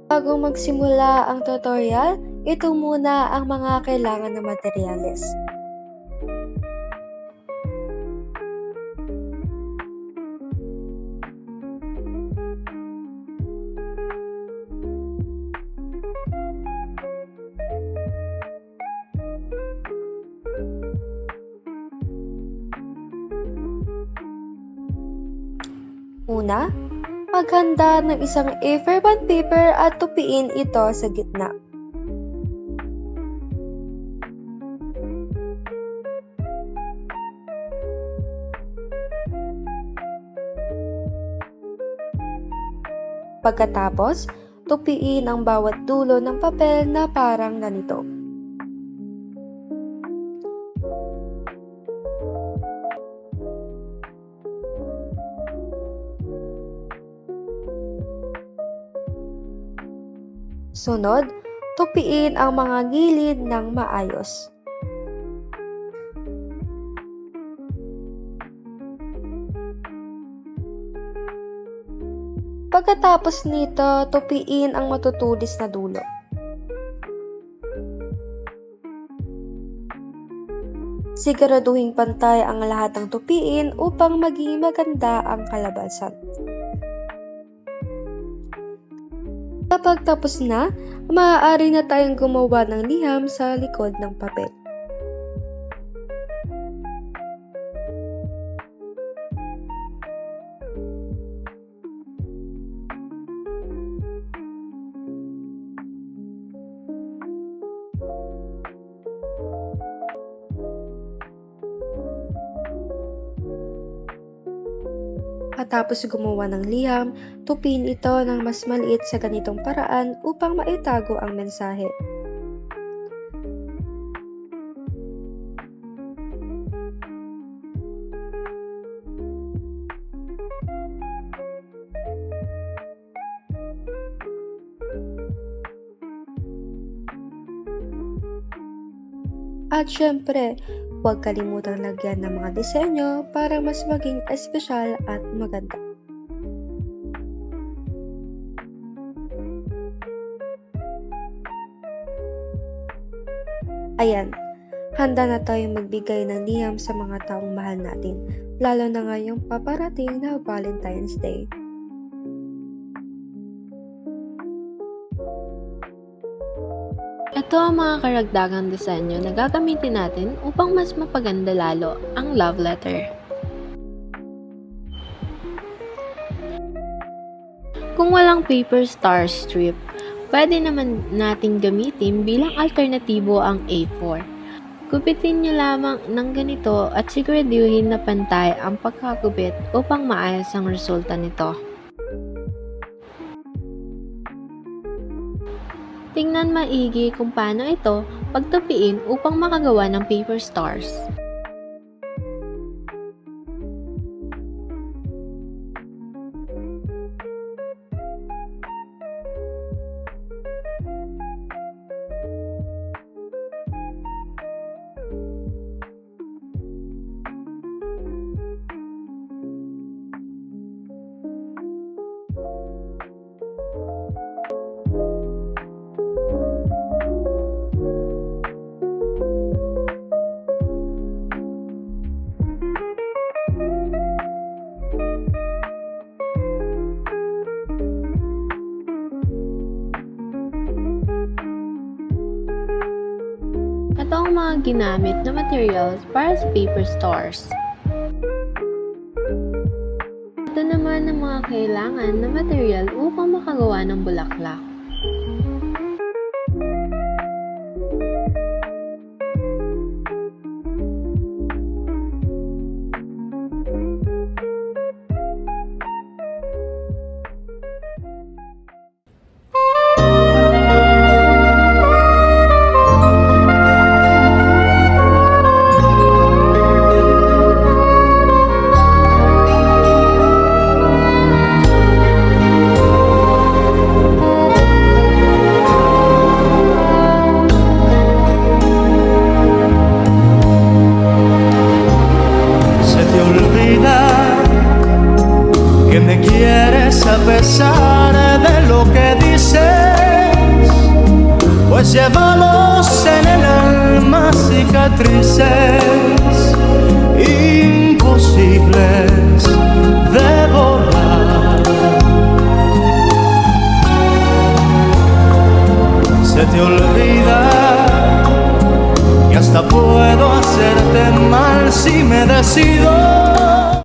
Bago magsimula ang tutorial, ito muna ang mga kailangan na materyales. Una, maghanda ng isang A4 bond paper at tupiin ito sa gitna. Pagkatapos, tupiin ang bawat dulo ng papel na parang ganito. Sunod, tupiin ang mga gilid ng maayos. Pagkatapos nito, tupiin ang matutulis na dulo. Siguraduhing pantay ang lahat ng tupiin upang maging maganda ang kalabasan. Kapag tapos na, maaari na tayong gumawa ng liham sa likod ng papel. Pagkatapos gumawa ng liham, tupiin ito ng mas maliit sa ganitong paraan upang maitago ang mensahe. At syempre, huwag kalimutang lagyan ng mga disenyo para mas maging espesyal at maganda. Ayan, handa na tayong magbigay ng liham sa mga taong mahal natin, lalo na ngayong paparating na Valentine's Day. Ito ang mga karagdagang disenyo na gagamitin natin upang mas mapaganda lalo ang love letter. Kung walang paper star strip, pwede naman nating gamitin bilang alternatibo ang A4. Gupitin nyo lamang ng ganito at siguraduhin na pantay ang pagkagupit upang maayos ang resulta nito. Tingnan maigi kung paano ito pagtupiin upang makagawa ng paper stars. Ito ang mga ginamit na materials para sa paper stars. Ito naman ang mga kailangan na material upang makagawa ng bulaklak. olvida que me quieres a pesar de lo que dices, pues llevamos en el alma cicatrices imposibles de borrar. Se te olvida que hasta puedo hacerte mal si me decido.